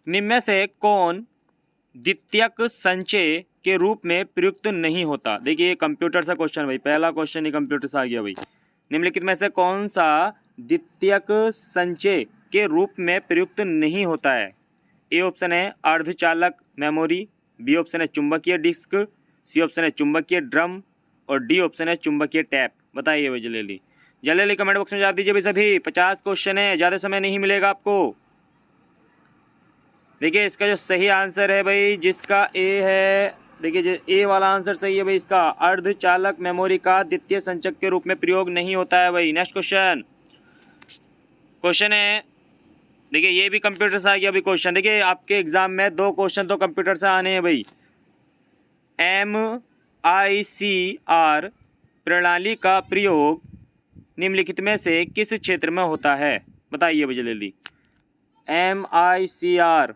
निम्न में से कौन द्वितीयक संचय के रूप में प्रयुक्त नहीं होता। देखिए ये कंप्यूटर सा क्वेश्चन भाई, पहला क्वेश्चन ही कंप्यूटर से आ गया भाई। निम्नलिखित में से कौन सा द्वितीयक संचय के रूप में प्रयुक्त नहीं होता है। ए ऑप्शन है अर्धचालक मेमोरी, बी ऑप्शन है चुंबकीय डिस्क, सी ऑप्शन है चुंबकीय ड्रम और डी ऑप्शन है चुंबकीय टैप। बताइए भाई जल्दी जल्दी कमेंट बॉक्स में जवाब दीजिए भाई सभी। 50 क्वेश्चन है, ज़्यादा समय नहीं मिलेगा आपको। देखिए इसका जो सही आंसर है भाई, जिसका ए है, देखिए ए वाला आंसर सही है भाई इसका। अर्धचालक मेमोरी का द्वितीय संचयक के रूप में प्रयोग नहीं होता है भाई। नेक्स्ट क्वेश्चन है, देखिए ये भी कंप्यूटर से आ गया भाई क्वेश्चन। देखिए आपके एग्जाम में 2 क्वेश्चन तो कंप्यूटर से आने हैं भाई। MICR प्रणाली का प्रयोग निम्नलिखित में से किस क्षेत्र में होता है। बताइए भाई जल्दी। MICR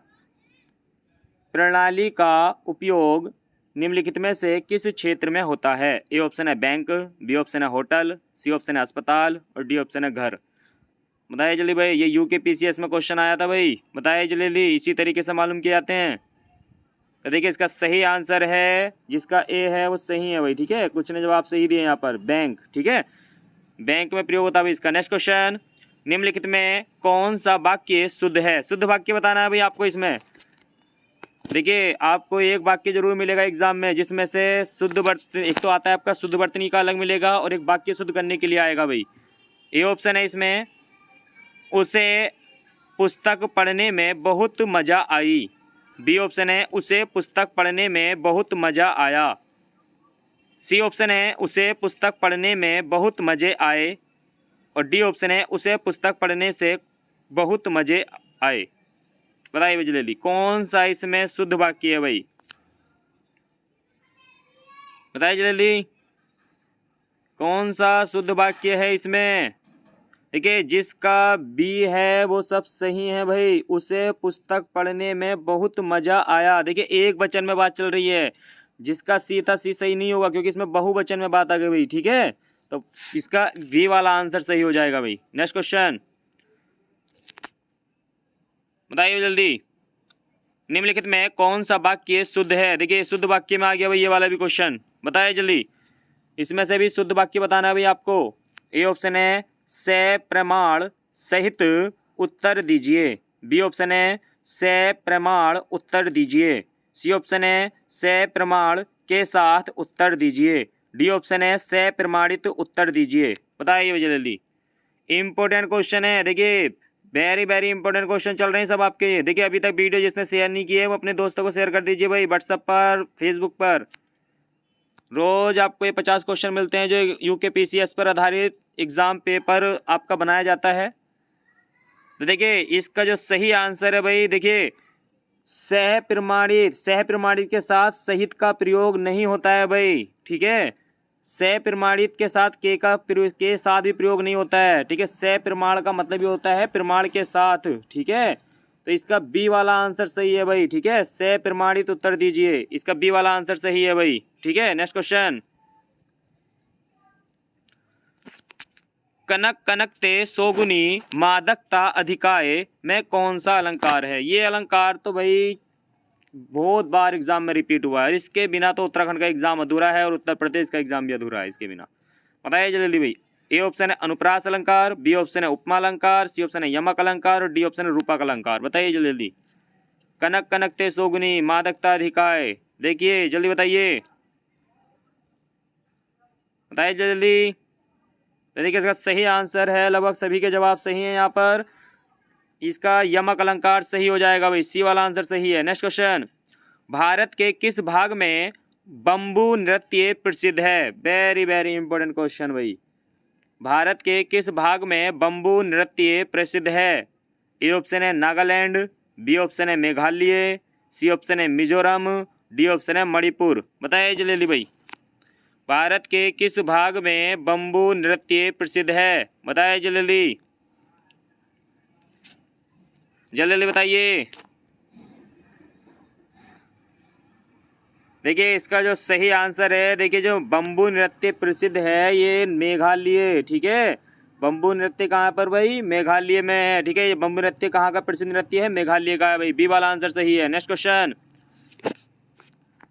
प्रणाली का उपयोग निम्नलिखित में से किस क्षेत्र में होता है। ए ऑप्शन है बैंक, बी ऑप्शन है होटल, सी ऑप्शन है अस्पताल और डी ऑप्शन है घर। बताइए जल्दी भाई, ये UKPCS में क्वेश्चन आया था भाई। बताइए जल्दी, इसी तरीके से मालूम किए जाते हैं। तो देखिए इसका सही आंसर है, जिसका ए है वो सही है भाई। ठीक है, कुछ ने जवाब सही दिए यहाँ पर, बैंक। ठीक है, बैंक में प्रयोग होता है भाई इसका। नेक्स्ट क्वेश्चन, निम्नलिखित में कौन सा वाक्य शुद्ध है। शुद्ध वाक्य बताना है भाई आपको इसमें। देखिए आपको एक वाक्य जरूर मिलेगा एग्जाम में, जिसमें से शुद्ध वर्तनी, एक तो आता है आपका शुद्ध वर्तनी का अलग मिलेगा और एक वाक्य शुद्ध करने के लिए आएगा भाई। ए ऑप्शन है इसमें, उसे पुस्तक पढ़ने में बहुत मज़ा आई। बी ऑप्शन है, उसे पुस्तक पढ़ने में बहुत मज़ा आया। सी ऑप्शन है, उसे पुस्तक पढ़ने में बहुत मज़े आए और डी ऑप्शन है, उसे पुस्तक पढ़ने से बहुत मज़े आए। बताइए भाई जल्दी, कौन सा इसमें शुद्ध वाक्य है भाई। बताइए जल्दी, कौन सा शुद्ध वाक्य है इसमें। देखिए जिसका बी है वो सब सही है भाई। उसे पुस्तक पढ़ने में बहुत मज़ा आया। देखिए एक वचन में बात चल रही है। जिसका सी था, सी सही नहीं होगा क्योंकि इसमें बहुवचन में बात आ गई भाई। ठीक है, तो इसका बी वाला आंसर सही हो जाएगा भाई। नेक्स्ट क्वेश्चन, बताइए जल्दी, निम्नलिखित में कौन सा वाक्य शुद्ध है। देखिए शुद्ध वाक्य में आ गया भाई ये वाला भी क्वेश्चन। बताइए जल्दी, इसमें से भी शुद्ध वाक्य बताना है भाई आपको। ए ऑप्शन है, से प्रमाण सहित उत्तर दीजिए। बी ऑप्शन है, से प्रमाण उत्तर दीजिए। सी ऑप्शन है, से प्रमाण के साथ उत्तर दीजिए। डी ऑप्शन है, से प्रमाणित उत्तर दीजिए। बताइए जल्दी, इंपॉर्टेंट क्वेश्चन है। देखिए वेरी वेरी इंपॉर्टेंट क्वेश्चन चल रहे हैं सब आपके। देखिए अभी तक वीडियो जिसने शेयर नहीं किए वो अपने दोस्तों को शेयर कर दीजिए भाई, व्हाट्सएप पर, फेसबुक पर। रोज आपको ये 50 क्वेश्चन मिलते हैं जो UKPCS पर आधारित एग्जाम पेपर आपका बनाया जाता है। तो देखिए इसका जो सही आंसर है भाई, देखिए सह प्रमाणित के साथ सहित का प्रयोग नहीं होता है भाई। ठीक है, सह प्रमाणित के साथ के साथ भी प्रयोग नहीं होता है। ठीक है, सह प्रमाण का मतलब ये होता है प्रमाण के साथ। ठीक है, तो इसका बी वाला आंसर सही है भाई। ठीक है, सह प्रमाणित उत्तर दीजिए, इसका बी वाला आंसर सही है भाई। ठीक है, नेक्स्ट क्वेश्चन, कनक कनकते सोगुनी मादकता अधिकाय में कौन सा अलंकार है। ये अलंकार तो भाई बहुत बार एग्जाम में रिपीट हुआ है। इसके बिना तो उत्तराखंड का एग्जाम अधूरा है और उत्तर प्रदेश का एग्जाम भी अधूरा है इसके बिना। बताइए जल्दी भाई। ए ऑप्शन है अनुप्रास अलंकार, बी ऑप्शन है उपमा अलंकार, सी ऑप्शन है यमक अलंकार और डी ऑप्शन है रूपक अलंकार। बताइए जल्दी, कनक कनकते सोगुनी मादकता अधिकाय। देखिए जल्दी बताइए, बताइए जल्दी। देखिए इसका सही आंसर है, लगभग सभी के जवाब सही हैं यहाँ पर। इसका यमक अलंकार सही हो जाएगा भाई, सी वाला आंसर सही है। नेक्स्ट क्वेश्चन, भारत के किस भाग में बम्बू नृत्य प्रसिद्ध है। वेरी वेरी इंपॉर्टेंट क्वेश्चन भाई। भारत के किस भाग में बम्बू नृत्य प्रसिद्ध है। ए ऑप्शन है नागालैंड, बी ऑप्शन है मेघालय, सी ऑप्शन है मिजोरम, डी ऑप्शन है मणिपुर। बताइए जल्दी भाई, भारत के किस भाग में बम्बू नृत्य प्रसिद्ध है। बताइए जल्दी जल्दी बताइए। देखिए इसका जो सही आंसर है, देखिए जो बम्बू नृत्य प्रसिद्ध है ये मेघालय। ठीक है, बम्बू नृत्य कहाँ पर भाई? मेघालय में है। ठीक है, ये बम्बू नृत्य कहाँ का प्रसिद्ध नृत्य है? मेघालय का है भाई। बी वाला आंसर सही है। नेक्स्ट क्वेश्चन,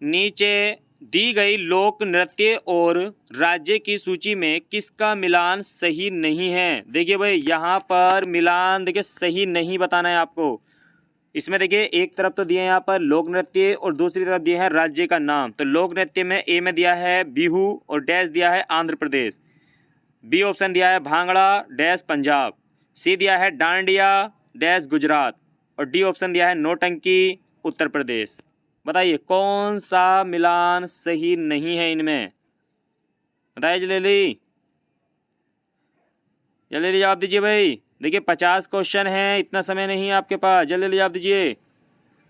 नीचे दी गई लोक नृत्य और राज्य की सूची में किसका मिलान सही नहीं है? देखिए भाई, यहाँ पर मिलान देखिए सही नहीं बताना है आपको। इसमें देखिए एक तरफ तो दिए हैं यहाँ पर लोक नृत्य और दूसरी तरफ दिए हैं राज्य का नाम। तो लोक नृत्य में ए में दिया है बिहू और डैश दिया है आंध्र प्रदेश। बी ऑप्शन दिया है भांगड़ा डैश पंजाब। सी दिया है डांडिया डैश गुजरात। और डी ऑप्शन दिया है नौटंकी उत्तर प्रदेश। बताइए कौन सा मिलान सही नहीं है इनमें? बताइए जल्दी जल्दी जवाब दीजिए भाई। देखिए 50 क्वेश्चन हैं, इतना समय नहीं है आपके पास, जल्दी जवाब दीजिए।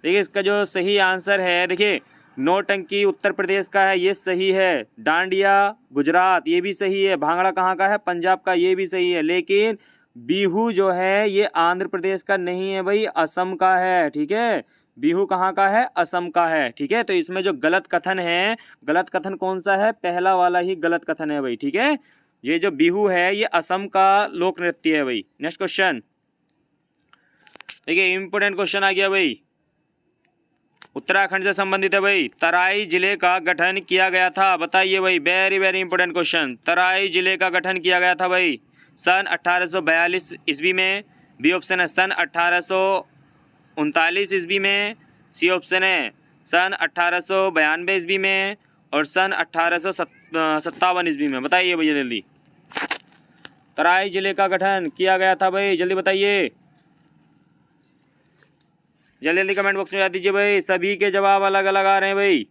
देखिए इसका जो सही आंसर है, देखिए नौटंकी उत्तर प्रदेश का है, ये सही है। डांडिया गुजरात ये भी सही है। भांगड़ा कहाँ का है? पंजाब का, ये भी सही है। लेकिन बिहू जो है ये आंध्र प्रदेश का नहीं है भाई, असम का है। ठीक है, बिहू कहाँ का है? असम का है। ठीक है, तो इसमें जो गलत कथन है, गलत कथन कौन सा है? पहला वाला ही गलत कथन है भाई। ठीक है, ये जो बिहू है ये असम का लोक नृत्य है भाई। नेक्स्ट क्वेश्चन, देखिए इंपोर्टेंट क्वेश्चन आ गया भाई, उत्तराखंड से संबंधित है भाई। तराई जिले का गठन किया गया था, बताइए भाई। Very very important question. Terai जिले का गठन किया गया था भाई सन 1842 ईस्वी में। बी ऑप्शन है सन 1839 ईस्वी में। सी ऑप्शन है सन 1892 ईस्वी में। और सन 1857 ईस्वी में। बताइए भैया जल्दी, तराई जिले का गठन किया गया था भाई, जल्दी बताइए। जल्दी जल्दी कमेंट बॉक्स में बता दीजिए भाई। सभी के जवाब अलग अलग आ रहे हैं भाई।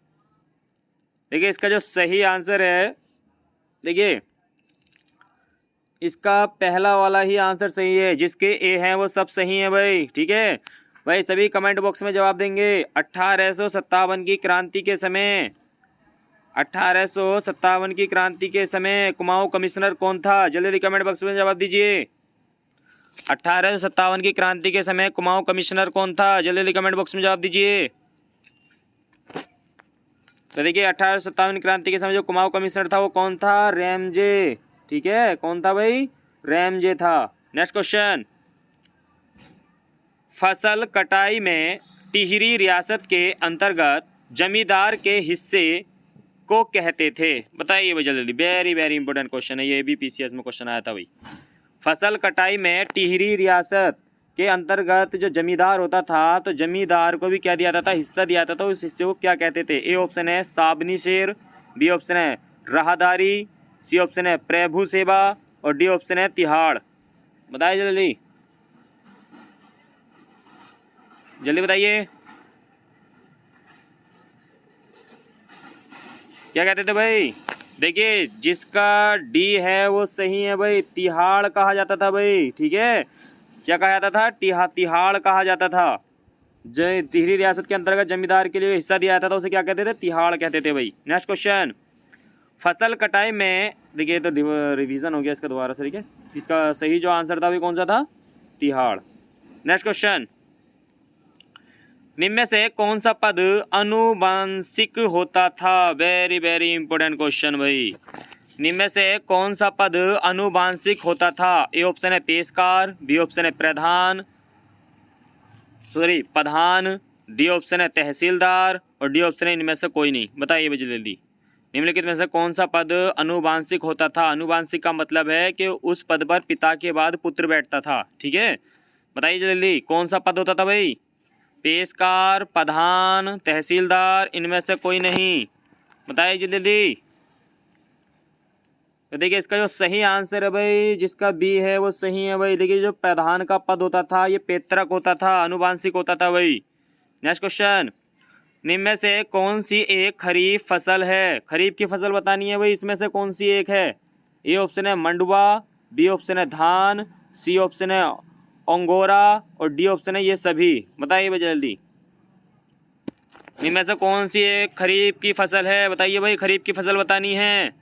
देखिए इसका जो सही आंसर है, देखिए इसका पहला वाला ही आंसर सही है। जिसके ए हैं वो सब सही हैं भाई। ठीक है भाई, सभी कमेंट बॉक्स में जवाब देंगे। 1857 की क्रांति के समय, 1857 की क्रांति के समय कुमाऊं कमिश्नर कौन था? जल्दी जल्दी कमेंट बॉक्स में जवाब दीजिए। 1857 की क्रांति के समय कुमाऊं कमिश्नर कौन था? जल्दी जल्दी कमेंट बॉक्स में जवाब दीजिए। तो देखिए 1857 क्रांति के समय जो कुमाऊं कमिश्नर था वो कौन था? रैमजे। ठीक है, कौन था भाई? रैमजे था। नेक्स्ट क्वेश्चन, फसल कटाई में टिहरी रियासत के अंतर्गत जमींदार के हिस्से को कहते थे, बताइए भाई जल्दी। वेरी वेरी इंपॉर्टेंट क्वेश्चन है, ये भी पीसीएस में क्वेश्चन आया था भाई। फसल कटाई में टिहरी रियासत के अंतर्गत जो जमींदार होता था, तो जमींदार को भी क्या दिया जाता था? हिस्सा दिया जाता था। उस हिस्से को क्या कहते थे? ए ऑप्शन है साबनी शेर। बी ऑप्शन है राहदारी। सी ऑप्शन है प्रभु सेवा। और डी ऑप्शन है तिहाड़। बताइए जल्दी जल्दी बताइए, क्या कहते थे भाई? देखिए जिसका डी है वो सही है भाई, तिहाड़ कहा जाता था भाई। ठीक है, क्या कहा जाता था? तिहाड़ कहा जाता था। टिहरी रियासत के अंतर्गत जमींदार के लिए हिस्सा दिया जाता था, उसे क्या कहते थे? तिहाड़ कहते थे भाई। नेक्स्ट क्वेश्चन, फसल कटाई में, देखिए तो रिवीजन हो गया इसका दोबारा से। ठीक है, इसका सही जो आंसर था वो कौन सा था? तिहाड़। नेक्स्ट क्वेश्चन, निम्न में से कौन सा पद अनुवांशिक होता था? वेरी वेरी इंपॉर्टेंट क्वेश्चन भाई। निम्न में से कौन सा पद अनुवांशिक होता था? ए ऑप्शन है पेशकार। बी ऑप्शन है प्रधान प्रधान। डी ऑप्शन है तहसीलदार। और डी ऑप्शन है इनमें से कोई नहीं। बताइए भाई जल्दी, निम्नलिखित में से कौन सा पद अनुवांशिक होता था? अनुवांशिक का मतलब है कि उस पद पर पिता के बाद पुत्र बैठता था। ठीक है, बताइए जल्दी कौन सा पद होता था भाई? पेशकार, प्रधान, तहसीलदार, इनमें से कोई नहीं। बताइए जल्दी। तो देखिए इसका जो सही आंसर है भाई, जिसका बी है वो सही है भाई। देखिए जो प्रधान का पद होता था ये पैतृक होता था, अनुवांशिक होता था भाई। नेक्स्ट क्वेश्चन, निम्न में से कौन सी एक खरीफ फसल है? खरीफ की फसल बतानी है भाई, इसमें से कौन सी एक है? ए ऑप्शन है मंडुवा। बी ऑप्शन है धान। सी ऑप्शन है अंगोरा। और डी ऑप्शन है ये सभी। बताइए भाई जल्दी, इनमें से कौन सी एक खरीफ की फसल है? बताइए भाई, खरीफ की फसल बतानी है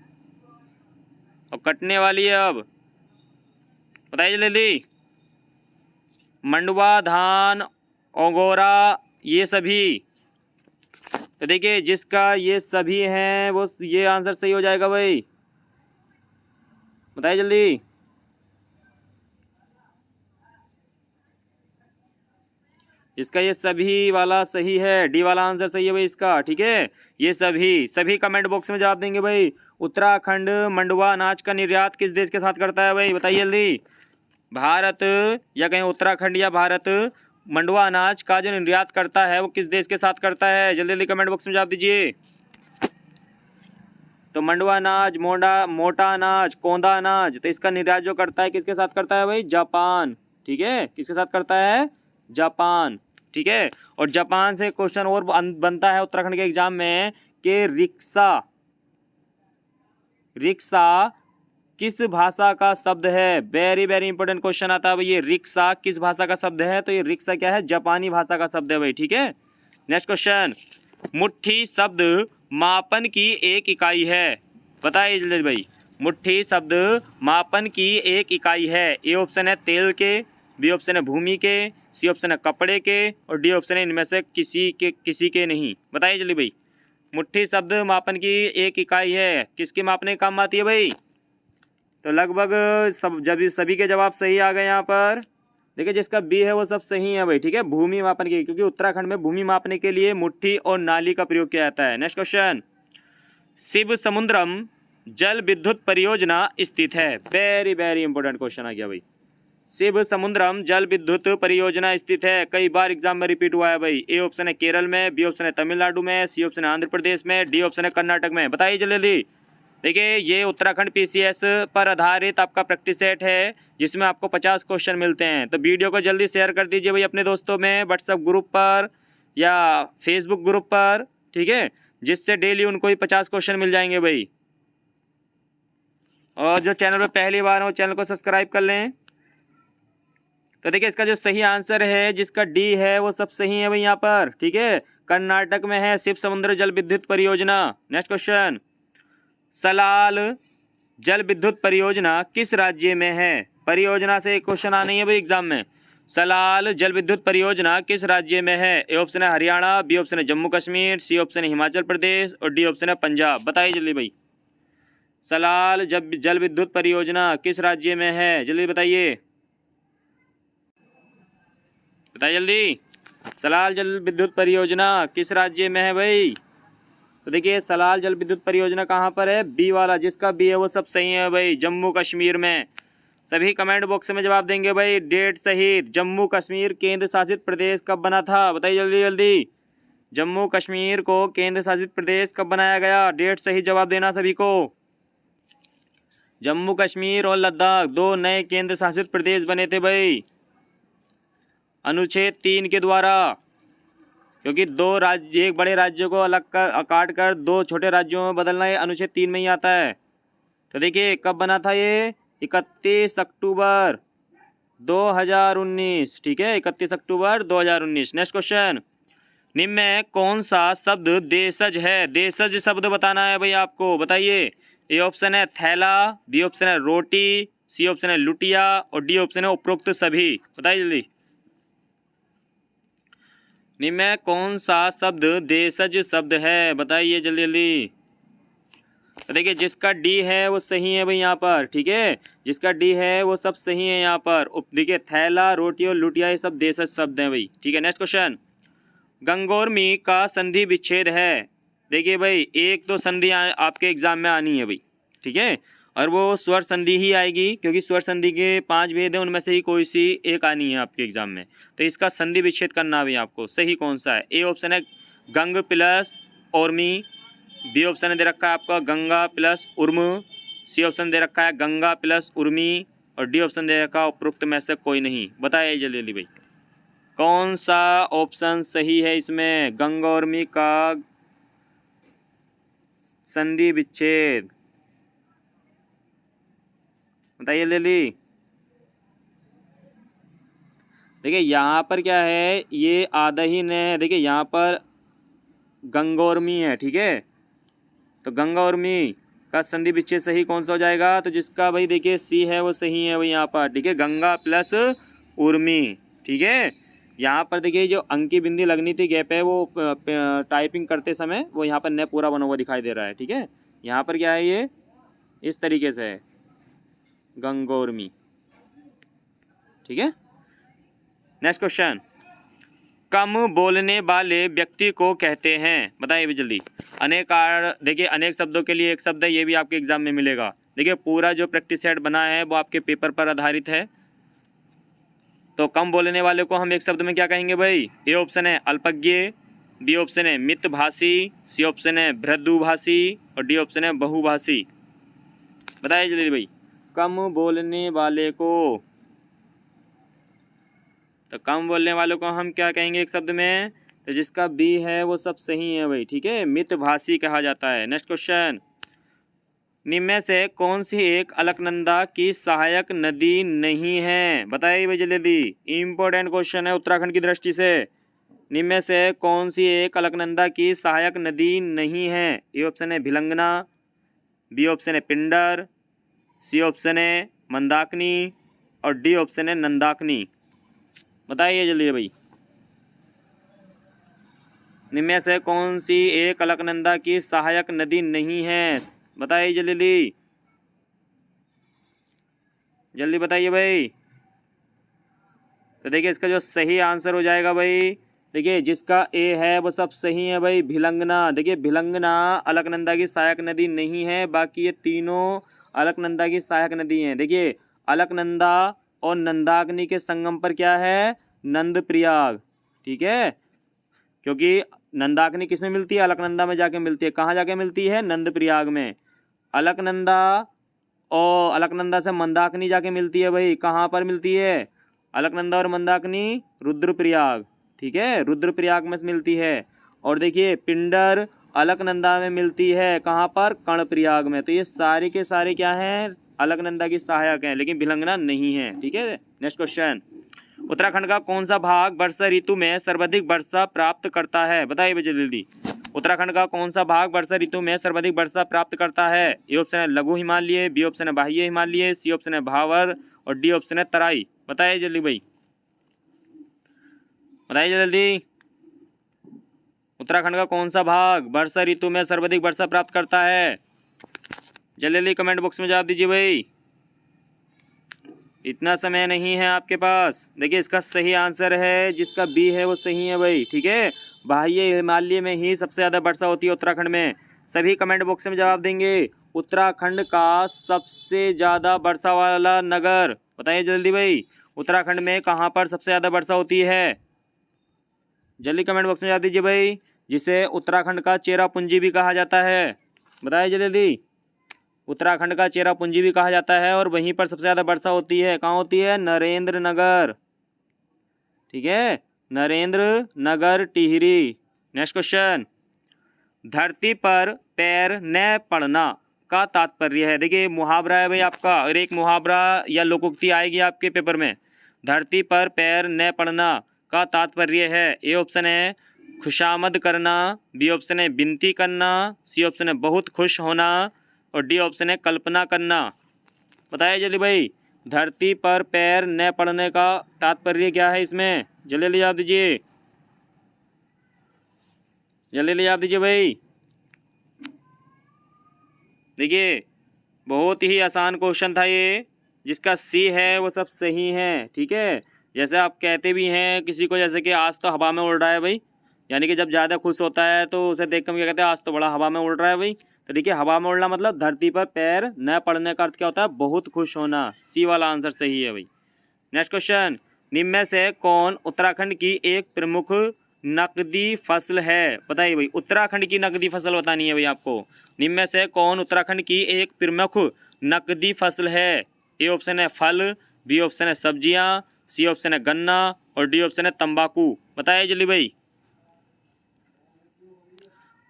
और कटने वाली है अब। बताइए जल्दी, मंडुवा, धान, अंगोरा, ये सभी। तो देखिए जिसका ये सभी हैं वो ये आंसर सही हो जाएगा भाई। बताइए जल्दी। इसका ये सभी वाला सही है, डी वाला आंसर सही है भाई इसका। ठीक है, ये सभी कमेंट बॉक्स में जवाब देंगे भाई। उत्तराखंड मंडुआ अनाज का निर्यात किस देश के साथ करता है भाई, बताइए जल्दी। भारत या कहीं उत्तराखंड या भारत मंडुआ अनाज का जो निर्यात करता है वो किस देश के साथ करता है, जल्दी जल्दी कमेंट बॉक्स में जवाब दीजिए। तो मंडुआ अनाज, मोटा अनाज, कोंदा अनाज, तो इसका निर्यात जो करता है किसके साथ करता है भाई, जापान। ठीक है, किसके साथ करता है, जापान। ठीक है, और जापान से क्वेश्चन और बनता है उत्तराखंड के एग्जाम में कि रिक्शा किस भाषा का शब्द है। वेरी वेरी इंपॉर्टेंट क्वेश्चन आता है भाई, ये रिक्शा किस भाषा का शब्द है, तो ये रिक्शा क्या है, जापानी भाषा का शब्द है भाई। ठीक है, नेक्स्ट क्वेश्चन, मुट्ठी शब्द मापन की एक इकाई है, बताइए जल्दी भाई। मुट्ठी शब्द मापन की एक इकाई है। ए ऑप्शन है तेल के, बी ऑप्शन है भूमि के, सी ऑप्शन है कपड़े के, और डी ऑप्शन है इनमें से किसी के नहीं। बताइए जल्दी भाई। मुट्ठी शब्द मापन की एक इकाई है, किसके मापने का काम आती है भाई। तो लगभग सभी के जवाब सही आ गए यहाँ पर। देखिए जिसका बी है वो सब सही है भाई। ठीक है, भूमि मापन की, क्योंकि उत्तराखंड में भूमि मापने के लिए मुट्ठी और नाली का प्रयोग किया जाता है। नेक्स्ट क्वेश्चन, शिव समुद्रम जल विद्युत परियोजना स्थित है। वेरी वेरी इंपॉर्टेंट क्वेश्चन आ गया भाई। शिव समुद्रम जल विद्युत परियोजना स्थित है, कई बार एग्जाम में रिपीट हुआ है भाई। ए ऑप्शन है केरल में, बी ऑप्शन है तमिलनाडु में, सी ऑप्शन है आंध्र प्रदेश में, डी ऑप्शन है कर्नाटक में। बताइए जल्दी जल्दी। देखिए ये उत्तराखंड पीसीएस पर आधारित आपका प्रैक्टिस सेट है, जिसमें आपको 50 क्वेश्चन मिलते हैं। तो वीडियो को जल्दी शेयर कर दीजिए भाई अपने दोस्तों में, व्हाट्सएप ग्रुप पर या फेसबुक ग्रुप पर। ठीक है, जिससे डेली उनको ही 50 क्वेश्चन मिल जाएंगे भाई। और जो चैनल पर पहली बार हो चैनल को सब्सक्राइब कर लें। तो देखिए इसका जो सही आंसर है, जिसका डी है वो सब सही है भाई यहाँ पर। ठीक है, कर्नाटक में है शिव समुद्र जल विद्युत परियोजना। नेक्स्ट क्वेश्चन, सलाल जल विद्युत परियोजना किस राज्य में है। परियोजना से एक क्वेश्चन आना ही है भाई एग्जाम में। सलाल जल विद्युत परियोजना किस राज्य में है। ए ऑप्शन है हरियाणा, बी ऑप्शन है जम्मू कश्मीर, सी ऑप्शन है हिमाचल प्रदेश, और डी ऑप्शन है पंजाब। बताइए जल्दी भाई। सलाल जल विद्युत परियोजना किस राज्य में है, जल्दी बताइए, बताइए जल्दी। सलाल जल विद्युत परियोजना किस राज्य में है भाई। तो देखिए सलाल जल विद्युत परियोजना कहाँ पर है, बी वाला, जिसका बी है वो सब सही है भाई, जम्मू कश्मीर में। सभी कमेंट बॉक्स में जवाब देंगे भाई डेट सहित। जम्मू कश्मीर केंद्र शासित प्रदेश कब बना था, बताइए जल्दी जल्दी। जम्मू कश्मीर को केंद्र शासित प्रदेश कब बनाया गया, डेट सहित जवाब देना सभी को। जम्मू कश्मीर और लद्दाख 2 नए केंद्र शासित प्रदेश बने थे भाई अनुच्छेद 3 के द्वारा, क्योंकि 2 राज्य, एक बड़े राज्य को अलग काट कर 2 छोटे राज्यों में बदलना ये अनुच्छेद 3 में ही आता है। तो देखिए कब बना था ये, 31 अक्टूबर 2019। ठीक है, 31 अक्टूबर 2019। नेक्स्ट क्वेश्चन, निम्न में कौन सा शब्द देशज है। देशज शब्द बताना है भाई आपको, बताइए। ए ऑप्शन है थैला, बी ऑप्शन है रोटी, सी ऑप्शन है लुटिया, और डी ऑप्शन है उपरोक्त सभी। बताइए जल्दी। निम्न में कौन सा शब्द देशज शब्द है, बताइए जल्दी जल्दी। तो देखिए जिसका डी है वो सही है भाई यहाँ पर। ठीक है, जिसका डी है वो सब सही है यहाँ पर। देखिए थैला, रोटी और लुटिया ये सब देशज शब्द हैं भाई। ठीक है, नेक्स्ट क्वेश्चन, गंगोरमी का संधि विच्छेद है। देखिए भाई एक तो संधि आपके एग्जाम में आनी है भाई। ठीक है, और वो स्वर संधि ही आएगी, क्योंकि स्वर संधि के 5 भेद हैं, उनमें से ही कोई सी एक आनी है आपके एग्जाम में। तो इसका संधि विच्छेद करना भी आपको, सही कौन सा है। ए ऑप्शन है गंग प्लस ओर्मी, बी ऑप्शन दे रखा है आपका गंगा प्लस उर्म, सी ऑप्शन दे रखा है गंगा प्लस उर्मी, और डी ऑप्शन दे रखा है उपरोक्त में से कोई नहीं। बताइए जल्दी जल्दी भाई कौन सा ऑप्शन सही है इसमें, गंगा उर्मी का संधि विच्छेद, बताइए जल्दी। देखिए यहाँ पर क्या है, ये आधा ही न है। देखिए यहाँ पर गंगोर्मी है। ठीक है, तो गंगोर्मी का संधि विच्छेद सही कौन सा हो जाएगा, तो जिसका भाई देखिए सी है वो सही है भाई यहाँ पर। ठीक है, गंगा प्लस उर्मी। ठीक है, यहाँ पर देखिए जो अंकी बिंदी लगनी थी गैप है, वो टाइपिंग करते समय वो यहाँ पर न पूरा बना हुआ दिखाई दे रहा है। ठीक है, यहाँ पर क्या है, ये इस तरीके से है गंगोर्मी। ठीक है, नेक्स्ट क्वेश्चन, कम बोलने वाले व्यक्ति को कहते हैं? बताइए भी जल्दी। देखिए अनेक शब्दों के लिए एक शब्द है, ये भी आपके एग्जाम में मिलेगा। देखिए पूरा जो प्रैक्टिस सेट बना है वो आपके पेपर पर आधारित है। तो कम बोलने वाले को हम एक शब्द में क्या कहेंगे भाई? ए ऑप्शन है अल्पज्ञ, बी ऑप्शन है मितभाषी, सी ऑप्शन है भृदुभाषी और डी ऑप्शन है बहुभाषी। बताइए जल्दी भाई। कम बोलने वाले को, तो कम बोलने वालों को हम क्या कहेंगे एक शब्द में? तो जिसका बी है वो सब सही है भाई, ठीक है, मितभाषी कहा जाता है। नेक्स्ट क्वेश्चन, निम्न में से कौन सी एक अलकनंदा की सहायक नदी नहीं है? बताइए भाई जल्दी, इंपॉर्टेंट क्वेश्चन है उत्तराखंड की दृष्टि से। निम्न में से कौन सी एक अलकनंदा की सहायक नदी नहीं है? ए ऑप्शन है भिलंगना, बी ऑप्शन है पिंडर, सी ऑप्शन है मंदाकिनी और डी ऑप्शन है नंदाकिनी। बताइए जल्दी भाई, निम्न में से कौन सी एक अलकनंदा की सहायक नदी नहीं है? बताइए जल्दी जल्दी बताइए भाई। तो देखिए इसका जो सही आंसर हो जाएगा भाई, देखिए जिसका ए है वो सब सही है भाई, भिलंगना। देखिए भिलंगना अलकनंदा की सहायक नदी नहीं है, बाकी ये तीनों अलकनंदा की सहायक नदी हैं। देखिए अलकनंदा और नंदाकिनी के संगम पर क्या है? नंदप्रयाग, ठीक है, क्योंकि नंदाकिनी किस में मिलती है? अलकनंदा में जाके मिलती है। कहाँ जाके मिलती है? नंदप्रयाग में। अलकनंदा और अलकनंदा से मंदाकिनी जाके मिलती है भाई, कहाँ पर मिलती है? अलकनंदा और मंदाकिनी रुद्रप्रयाग, ठीक है, रुद्रप्रयाग में मिलती है। और देखिए पिंडर अलकनंदा में मिलती है, कहाँ पर? कर्णप्रयाग में। तो ये सारे के सारे क्या हैं? अलकनंदा की सहायक हैं, लेकिन भिलंगना नहीं है, ठीक है। नेक्स्ट क्वेश्चन, उत्तराखंड का कौन सा भाग वर्षा ऋतु में सर्वाधिक वर्षा प्राप्त करता है? बताइए बच्चे जल्दी। उत्तराखंड का कौन सा भाग वर्षा ऋतु में सर्वाधिक वर्षा प्राप्त करता है? ए ऑप्शन है लघु हिमालय, बी ऑप्शन है बाह्य हिमालय, सी ऑप्शन है भावर और डी ऑप्शन है तराई। बताइए जल्दी भाई, बताइए जल्दी। उत्तराखंड का कौन सा भाग वर्षा ऋतु में सर्वाधिक वर्षा प्राप्त करता है? जल्दी कमेंट बॉक्स में जवाब दीजिए भाई, इतना समय नहीं है आपके पास। देखिए इसका सही आंसर है, जिसका बी है वो सही है भाई, ठीक है। बाह्य हिमालय में ही सबसे ज़्यादा वर्षा होती है उत्तराखंड में। सभी कमेंट बॉक्स में जवाब देंगे। उत्तराखंड का सबसे ज़्यादा वर्षा वाला नगर, बताइए जल्दी भाई, उत्तराखंड में कहाँ पर सबसे ज़्यादा वर्षा होती है? जल्दी कमेंट बॉक्स में जवाब दीजिए भाई, जिसे उत्तराखंड का चेरापूंजी भी कहा जाता है। बताइए जल्दी, उत्तराखंड का चेरापूंजी भी कहा जाता है और वहीं पर सबसे ज़्यादा वर्षा होती है। कहाँ होती है? नरेंद्र नगर, ठीक है, नरेंद्र नगर टिहरी। नेक्स्ट क्वेश्चन, धरती पर पैर न पड़ना का तात्पर्य है? देखिए मुहावरा है भाई आपका, और एक मुहावरा या लोकोक्ति आएगी आपके पेपर में। धरती पर पैर न पड़ना का तात्पर्य है? ए ऑप्शन है खुशामद करना, बी ऑप्शन है विनती करना, सी ऑप्शन है बहुत खुश होना और डी ऑप्शन है कल्पना करना। बताइए जल्दी भाई, धरती पर पैर न पड़ने का तात्पर्य क्या है इसमें? जल्दी जवाब दीजिए, जल्दी जवाब दीजिए भाई। देखिए बहुत ही आसान क्वेश्चन था ये, जिसका सी है वो सब सही है, ठीक है। जैसे आप कहते भी हैं किसी को, जैसे कि आज तो हवा में उड़ रहा है भाई, यानी कि जब ज़्यादा खुश होता है तो उसे देख कर क्या कहते हैं? आज तो बड़ा हवा में उड़ रहा है भाई। तो देखिए हवा में उड़ना मतलब धरती पर पैर न पड़ने का अर्थ क्या होता है? बहुत खुश होना। सी वाला आंसर सही है भाई। नेक्स्ट क्वेश्चन, निम्न में से कौन उत्तराखंड की एक प्रमुख नकदी फसल है? बताइए भाई, उत्तराखंड की नकदी फसल बतानी है भाई आपको। निम्न में से कौन उत्तराखंड की एक प्रमुख नकदी फसल है? ए ऑप्शन है फल, बी ऑप्शन है सब्जियां, सी ऑप्शन है गन्ना और डी ऑप्शन है तंबाकू। बताइए जल्दी भाई,